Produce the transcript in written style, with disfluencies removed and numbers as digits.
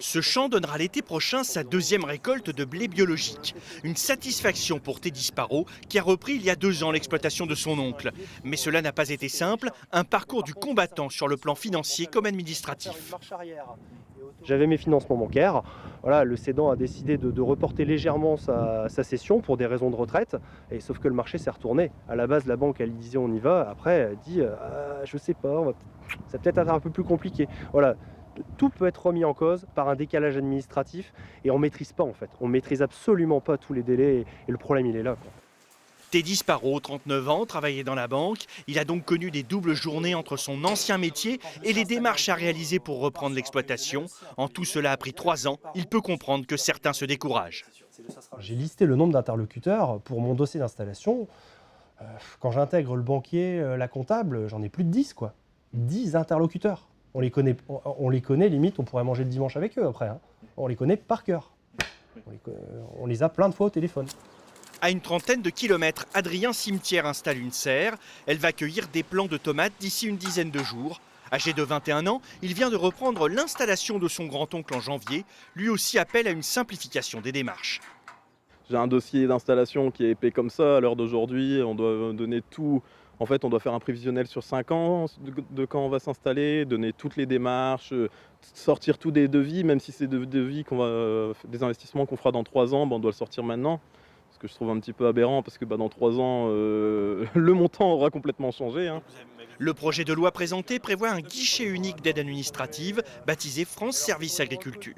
Ce champ donnera l'été prochain sa deuxième récolte de blé biologique. Une satisfaction pour Teddy Sparrow qui a repris il y a 2 ans l'exploitation de son oncle. Mais cela n'a pas été simple, un parcours du combattant sur le plan financier comme administratif. J'avais mes financements bancaires. Voilà, le cédant a décidé de reporter légèrement sa cession pour des raisons de retraite. Et sauf que le marché s'est retourné. À la base, la banque, elle disait on y va. Après, elle dit je sais pas, ça peut-être être un peu plus compliqué. Voilà, tout peut être remis en cause par un décalage administratif et on maîtrise pas en fait. On maîtrise absolument pas tous les délais et le problème il est là, quoi. Teddy Sparrow, 39 ans, travaillait dans la banque. Il a donc connu des doubles journées entre son ancien métier et les démarches à réaliser pour reprendre l'exploitation. En tout cela a pris 3 ans. Il peut comprendre que certains se découragent. J'ai listé le nombre d'interlocuteurs pour mon dossier d'installation. Quand j'intègre le banquier, la comptable, j'en ai plus de 10 quoi. 10 interlocuteurs. On les connaît, limite, on pourrait manger le dimanche avec eux après, hein. On les connaît par cœur. On les a plein de fois au téléphone. À une trentaine de kilomètres, Adrien Cimetière installe une serre. Elle va cueillir des plants de tomates d'ici une dizaine de jours. Âgé de 21 ans, il vient de reprendre l'installation de son grand-oncle en janvier. Lui aussi appelle à une simplification des démarches. J'ai un dossier d'installation qui est épais comme ça. À l'heure d'aujourd'hui, on doit donner tout. En fait, on doit faire un prévisionnel sur 5 ans de quand on va s'installer, donner toutes les démarches, sortir tous des devis, même si c'est des devis des investissements qu'on fera dans 3 ans, on doit le sortir maintenant. Ce que je trouve un petit peu aberrant parce que dans 3 ans, le montant aura complètement changé, hein. Le projet de loi présenté prévoit un guichet unique d'aide administrative baptisé France Service Agriculture.